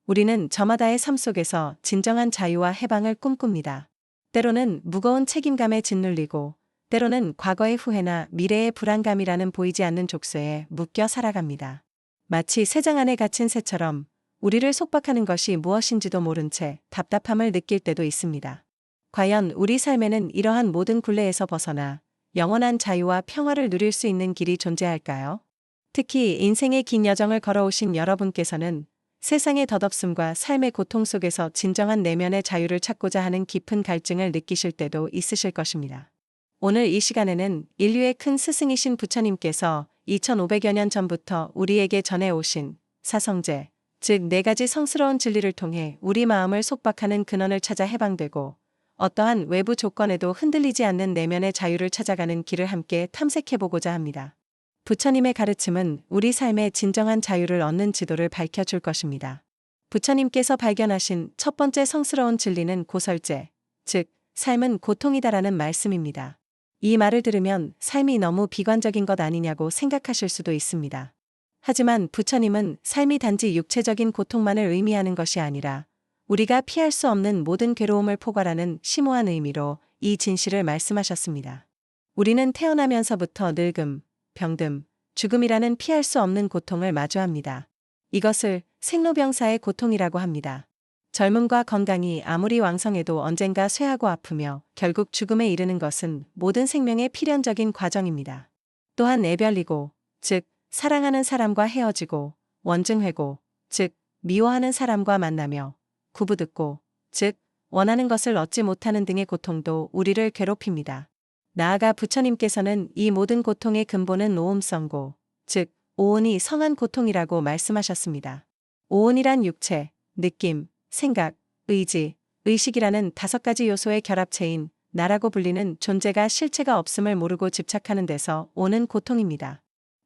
우리는 저마다의 삶 속에서 진정한 자유와 해방을 꿈꿉니다. 때로는 무거운 책임감에 짓눌리고, 때로는 과거의 후회나 미래의 불안감이라는 보이지 않는 족쇄에 묶여 살아갑니다. 마치 새장 안에 갇힌 새처럼 우리를 속박하는 것이 무엇인지도 모른 채 답답함을 느낄 때도 있습니다. 과연 우리 삶에는 이러한 모든 굴레에서 벗어나 영원한 자유와 평화를 누릴 수 있는 길이 존재할까요? 특히 인생의 긴 여정을 걸어오신 여러분께서는 세상의 덧없음과 삶의 고통 속에서 진정한 내면의 자유를 찾고자 하는 깊은 갈증을 느끼실 때도 있으실 것입니다. 오늘 이 시간에는 인류의 큰 스승이신 부처님께서 2500여 년 전부터 우리에게 전해오신 사성제, 즉 4가지 성스러운 진리를 통해 우리 마음을 속박하는 근원을 찾아 해방되고 어떠한 외부 조건에도 흔들리지 않는 내면의 자유를 찾아가는 길을 함께 탐색해보고자 합니다. 부처님의 가르침은 우리 삶의 진정한 자유를 얻는 지도를 밝혀줄 것입니다. 부처님께서 발견하신 첫 번째 성스러운 진리는 고설제, 즉 삶은 고통이다라는 말씀입니다. 이 말을 들으면 삶이 너무 비관적인 것 아니냐고 생각하실 수도 있습니다. 하지만 부처님은 삶이 단지 육체적인 고통만을 의미하는 것이 아니라 우리가 피할 수 없는 모든 괴로움을 포괄하는 심오한 의미로 이 진실을 말씀하셨습니다. 우리는 태어나면서부터 늙음, 병듦, 죽음이라는 피할 수 없는 고통을 마주합니다. 이것을 생로병사의 고통이라고 합니다. 젊음과 건강이 아무리 왕성해도 언젠가 쇠하고 아프며 결국 죽음에 이르는 것은 모든 생명의 필연적인 과정입니다. 또한 애별리고, 즉 사랑하는 사람과 헤어지고, 원증회고, 즉 미워하는 사람과 만나며 구부듣고, 즉 원하는 것을 얻지 못하는 등의 고통도 우리를 괴롭힙니다. 나아가 부처님께서는 이 모든 고통의 근본은 오음성고, 즉 오온이 성한 고통이라고 말씀하셨습니다. 오온이란 육체, 느낌, 생각, 의지, 의식이라는 5가지 요소의 결합체인 나라고 불리는 존재가 실체가 없음을 모르고 집착하는 데서 오는 고통입니다.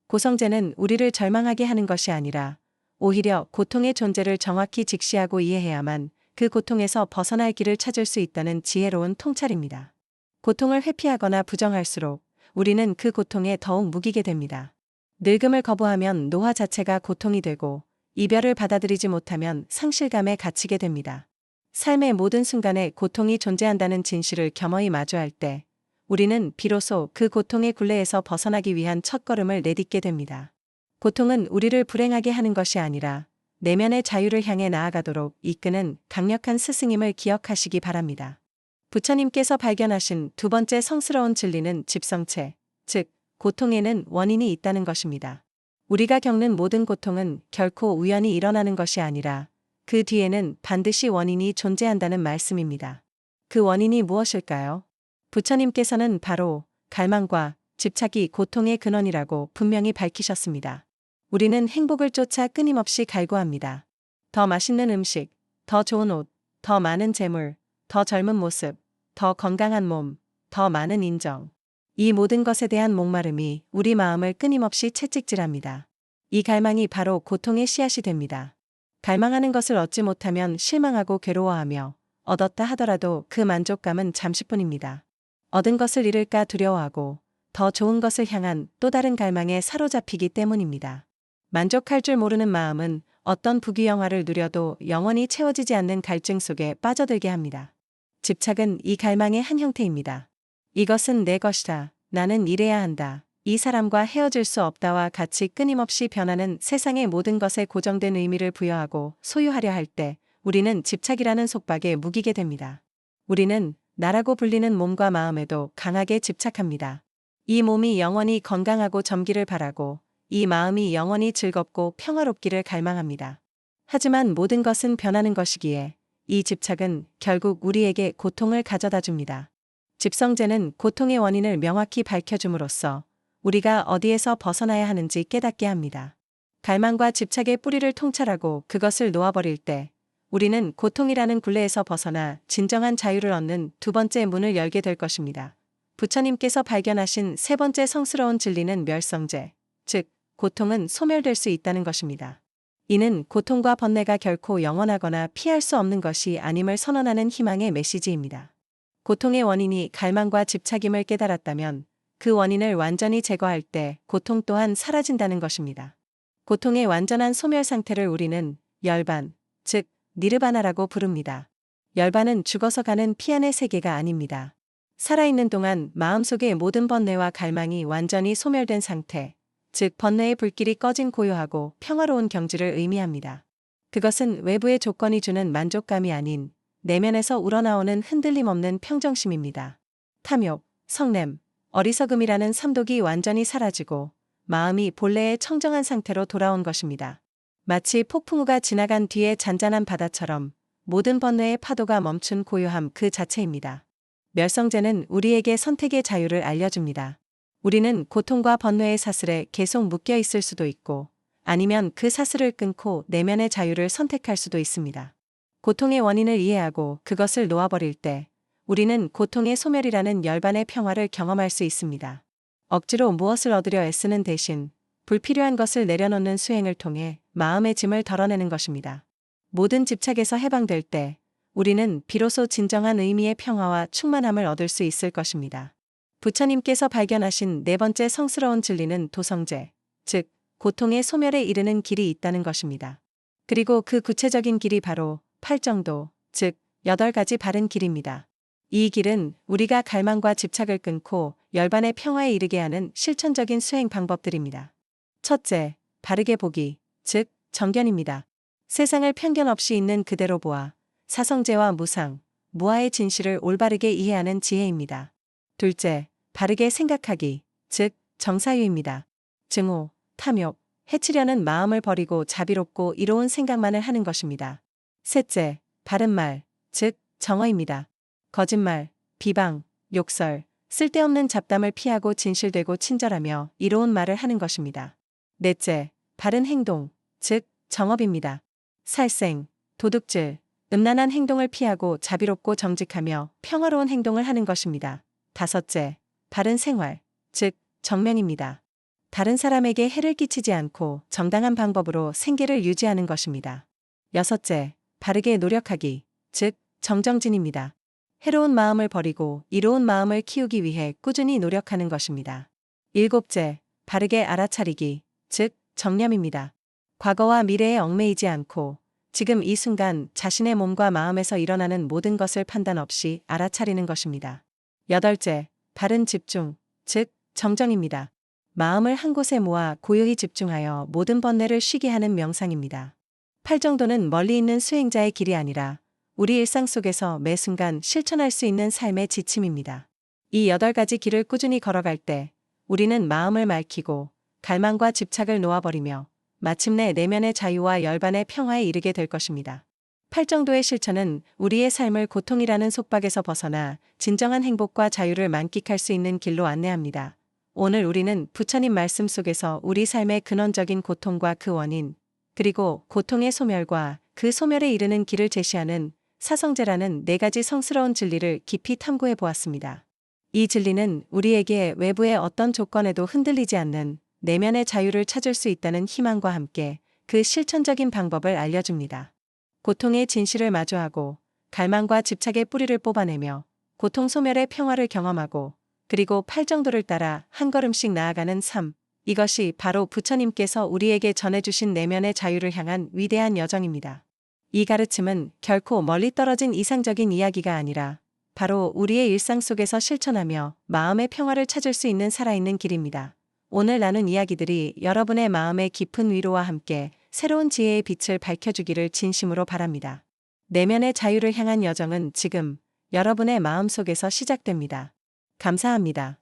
고성제는 우리를 절망하게 하는 것이 아니라 오히려 고통의 존재를 정확히 직시하고 이해해야만 그 고통에서 벗어날 길을 찾을 수 있다는 지혜로운 통찰입니다. 고통을 회피하거나 부정할수록 우리는 그 고통에 더욱 묵이게 됩니다. 늙음을 거부하면 노화 자체가 고통이 되고 이별을 받아들이지 못하면 상실감에 갇히게 됩니다. 삶의 모든 순간에 고통이 존재한다는 진실을 겸허히 마주할 때 우리는 비로소 그 고통의 굴레에서 벗어나기 위한 첫걸음을 내딛게 됩니다. 고통은 우리를 불행하게 하는 것이 아니라 내면의 자유를 향해 나아가도록 이끄는 강력한 스승임을 기억하시기 바랍니다. 부처님께서 발견하신 두 번째 성스러운 진리는 집성체, 즉 고통에는 원인이 있다는 것입니다. 우리가 겪는 모든 고통은 결코 우연히 일어나는 것이 아니라 그 뒤에는 반드시 원인이 존재한다는 말씀입니다. 그 원인이 무엇일까요? 부처님께서는 바로 갈망과 집착이 고통의 근원이라고 분명히 밝히셨습니다. 우리는 행복을 쫓아 끊임없이 갈구합니다. 더 맛있는 음식, 더 좋은 옷, 더 많은 재물, 더 젊은 모습, 더 건강한 몸, 더 많은 인정. 이 모든 것에 대한 목마름이 우리 마음을 끊임없이 채찍질합니다. 이 갈망이 바로 고통의 씨앗이 됩니다. 갈망하는 것을 얻지 못하면 실망하고 괴로워하며 얻었다 하더라도 그 만족감은 잠시뿐입니다. 얻은 것을 잃을까 두려워하고 더 좋은 것을 향한 또 다른 갈망에 사로잡히기 때문입니다. 만족할 줄 모르는 마음은 어떤 부귀영화를 누려도 영원히 채워지지 않는 갈증 속에 빠져들게 합니다. 집착은 이 갈망의 한 형태입니다. 이것은 내 것이다. 나는 이래야 한다. 이 사람과 헤어질 수 없다와 같이 끊임없이 변하는 세상의 모든 것에 고정된 의미를 부여하고 소유하려 할 때 우리는 집착이라는 속박에 묵이게 됩니다. 우리는 나라고 불리는 몸과 마음에도 강하게 집착합니다. 이 몸이 영원히 건강하고 젊기를 바라고 이 마음이 영원히 즐겁고 평화롭기를 갈망합니다. 하지만 모든 것은 변하는 것이기에 이 집착은 결국 우리에게 고통을 가져다 줍니다. 집성제는 고통의 원인을 명확히 밝혀줌으로써 우리가 어디에서 벗어나야 하는지 깨닫게 합니다. 갈망과 집착의 뿌리를 통찰하고 그것을 놓아버릴 때 우리는 고통이라는 굴레에서 벗어나 진정한 자유를 얻는 두 번째 문을 열게 될 것입니다. 부처님께서 발견하신 세 번째 성스러운 진리는 멸성제, 즉 고통은 소멸될 수 있다는 것입니다. 이는 고통과 번뇌가 결코 영원하거나 피할 수 없는 것이 아님을 선언하는 희망의 메시지입니다. 고통의 원인이 갈망과 집착임을 깨달았다면 그 원인을 완전히 제거할 때 고통 또한 사라진다는 것입니다. 고통의 완전한 소멸 상태를 우리는 열반, 즉 니르바나라고 부릅니다. 열반은 죽어서 가는 피안의 세계가 아닙니다. 살아있는 동안 마음속의 모든 번뇌와 갈망이 완전히 소멸된 상태, 즉 번뇌의 불길이 꺼진 고요하고 평화로운 경지를 의미합니다. 그것은 외부의 조건이 주는 만족감이 아닌 내면에서 우러나오는 흔들림 없는 평정심입니다. 탐욕, 성냄, 어리석음이라는 삼독이 완전히 사라지고 마음이 본래의 청정한 상태로 돌아온 것입니다. 마치 폭풍우가 지나간 뒤의 잔잔한 바다처럼 모든 번뇌의 파도가 멈춘 고요함 그 자체입니다. 멸성제는 우리에게 선택의 자유를 알려줍니다. 우리는 고통과 번뇌의 사슬에 계속 묶여 있을 수도 있고 아니면 그 사슬을 끊고 내면의 자유를 선택할 수도 있습니다. 고통의 원인을 이해하고 그것을 놓아버릴 때 우리는 고통의 소멸이라는 열반의 평화를 경험할 수 있습니다. 억지로 무엇을 얻으려 애쓰는 대신 불필요한 것을 내려놓는 수행을 통해 마음의 짐을 덜어내는 것입니다. 모든 집착에서 해방될 때 우리는 비로소 진정한 의미의 평화와 충만함을 얻을 수 있을 것입니다. 부처님께서 발견하신 네 번째 성스러운 진리는 도성제, 즉 고통의 소멸에 이르는 길이 있다는 것입니다. 그리고 그 구체적인 길이 바로 팔정도, 즉 8가지 바른 길입니다. 이 길은 우리가 갈망과 집착을 끊고 열반의 평화에 이르게 하는 실천적인 수행 방법들입니다. 첫째, 바르게 보기, 즉 정견입니다. 세상을 편견 없이 있는 그대로 보아 사성제와 무상, 무아의 진실을 올바르게 이해하는 지혜입니다. 둘째, 바르게 생각하기, 즉 정사유입니다. 증오, 탐욕, 해치려는 마음을 버리고 자비롭고 이로운 생각만을 하는 것입니다. 셋째, 바른 말, 즉 정어입니다. 거짓말, 비방, 욕설, 쓸데없는 잡담을 피하고 진실되고 친절하며 이로운 말을 하는 것입니다. 넷째, 바른 행동, 즉 정업입니다. 살생, 도둑질, 음란한 행동을 피하고 자비롭고 정직하며 평화로운 행동을 하는 것입니다. 다섯째, 바른 생활, 즉 정명입니다. 다른 사람에게 해를 끼치지 않고 정당한 방법으로 생계를 유지하는 것입니다. 여섯째, 바르게 노력하기, 즉 정정진입니다. 해로운 마음을 버리고 이로운 마음을 키우기 위해 꾸준히 노력하는 것입니다. 일곱째, 바르게 알아차리기, 즉 정념입니다. 과거와 미래에 얽매이지 않고 지금 이 순간 자신의 몸과 마음에서 일어나는 모든 것을 판단 없이 알아차리는 것입니다. 여덟째, 바른 집중, 즉 정정입니다. 마음을 한 곳에 모아 고요히 집중하여 모든 번뇌를 쉬게 하는 명상입니다. 팔정도는 멀리 있는 수행자의 길이 아니라 우리 일상 속에서 매 순간 실천할 수 있는 삶의 지침입니다. 이 8가지 길을 꾸준히 걸어갈 때 우리는 마음을 맑히고 갈망과 집착을 놓아버리며 마침내 내면의 자유와 열반의 평화에 이르게 될 것입니다. 팔정도의 실천은 우리의 삶을 고통이라는 속박에서 벗어나 진정한 행복과 자유를 만끽할 수 있는 길로 안내합니다. 오늘 우리는 부처님 말씀 속에서 우리 삶의 근원적인 고통과 그 원인, 그리고 고통의 소멸과 그 소멸에 이르는 길을 제시하는 사성제라는 4가지 성스러운 진리를 깊이 탐구해 보았습니다. 이 진리는 우리에게 외부의 어떤 조건에도 흔들리지 않는 내면의 자유를 찾을 수 있다는 희망과 함께 그 실천적인 방법을 알려줍니다. 고통의 진실을 마주하고 갈망과 집착의 뿌리를 뽑아내며 고통 소멸의 평화를 경험하고 그리고 팔정도를 따라 한 걸음씩 나아가는 삶, 이것이 바로 부처님께서 우리에게 전해주신 내면의 자유를 향한 위대한 여정입니다. 이 가르침은 결코 멀리 떨어진 이상적인 이야기가 아니라 바로 우리의 일상 속에서 실천하며 마음의 평화를 찾을 수 있는 살아있는 길입니다. 오늘 나눈 이야기들이 여러분의 마음의 깊은 위로와 함께 새로운 지혜의 빛을 밝혀주기를 진심으로 바랍니다. 내면의 자유를 향한 여정은 지금 여러분의 마음 속에서 시작됩니다. 감사합니다.